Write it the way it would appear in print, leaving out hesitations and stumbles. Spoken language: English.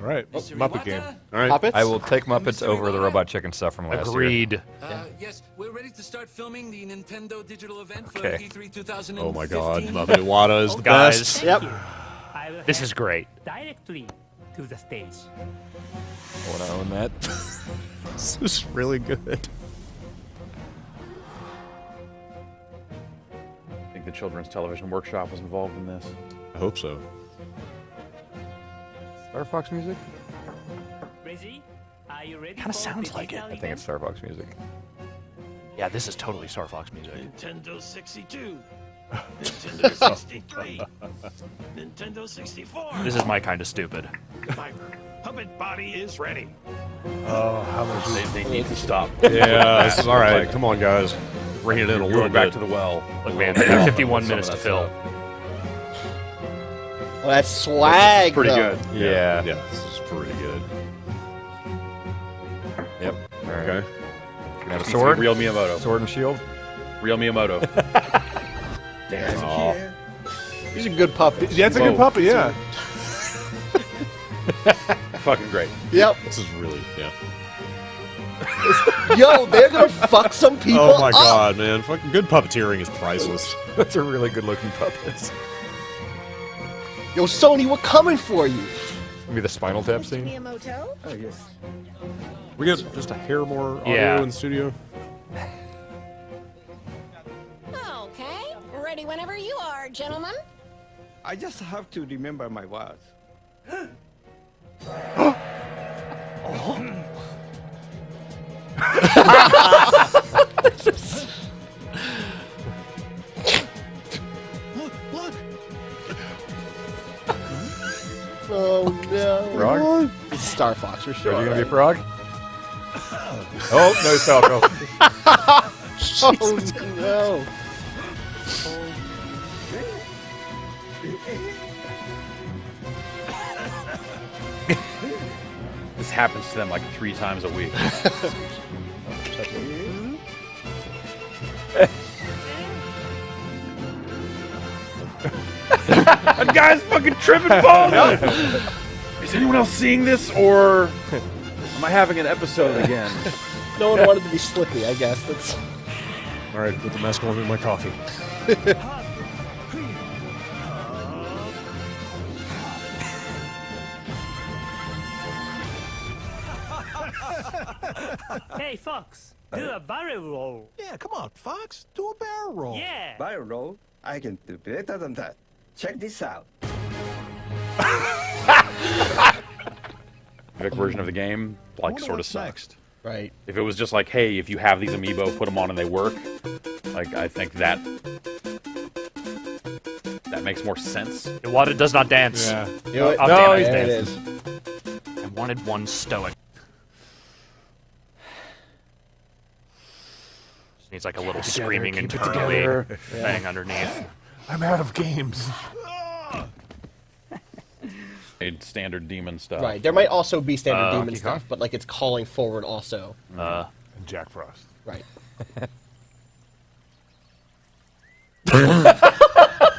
All right, Muppet game. All right. Puppets? I will take Muppets over the Robot Chicken stuff from last year. Agreed. Yes, we're ready to start filming the Nintendo digital event for Okay. E3 2015. Oh my God, Muppet Iwata is the Guys. best. Yep. This is great. Directly to the stage. I want to own that. This is really good. I think the Children's Television Workshop was involved in this. I hope so. Star Fox music? Reggie, are you ready? Kinda for sounds the like it. digital I think it's Star Fox music. Yeah, this is totally Star Fox music. Nintendo 62, Nintendo 63, Nintendo 64. This is my kind of stupid. My puppet body is ready. Oh, how much? They need to stop. Yeah, this is all right. Come on, guys. Bring it in a little Going back bit. to the well. Look, man, they have 51 Some minutes of to that fill. stuff. Well, that's swag, Pretty though. good. Yeah. Yeah, this is pretty good. Yep. All right. Okay. Can I have a Sword? sword? Real Miyamoto. Sword and shield? Real Miyamoto. Aw. He's a good puppet. Yeah, it's a good Whoa. puppet, yeah. Fucking great. Yep. This is really, yeah. Yo, they're gonna fuck some people Oh my up. God, man. Fucking good puppeteering is priceless. Those are really good looking puppets. Yo, Sony, we're coming for you. Maybe the Spinal Tap scene? Miyamoto? Oh, yes. We get just a hair more audio Yeah. in the studio. Okay. Ready whenever you are, gentlemen. I just have to remember my words. Look, Oh, no. Frog? It's Star Fox for sure. Are you going to be a frog? Oh, no, it's Falco. Oh, no. This happens to them like 3 times a week. That guy's fucking tripping balls. Is anyone else seeing this, or am I having an episode again? No one wanted to be Slippy, I guess. That's. All right, put the mask on in my coffee. Hey, Fox, do a barrel roll. yeah, come on, Fox, do a barrel roll. Yeah. Barrel roll? I can do better than that. Check this out. Vic version of the game, like, wonder sort of what's sucks. next. Right. If it was just like, hey, if you have these amiibo, put them on and they work, like, I think that makes more sense. Iwata does not dance. Yeah. You know what? Oh, No, damn it, there it he's is. I wanted one stoic. Just needs like a little screaming keep it internally together. thing underneath. I'm out of games. Standard demon stuff. Right. There might also be standard demon Donkey Kong? stuff, but like it's calling forward also. Uh, And Jack Frost. Right.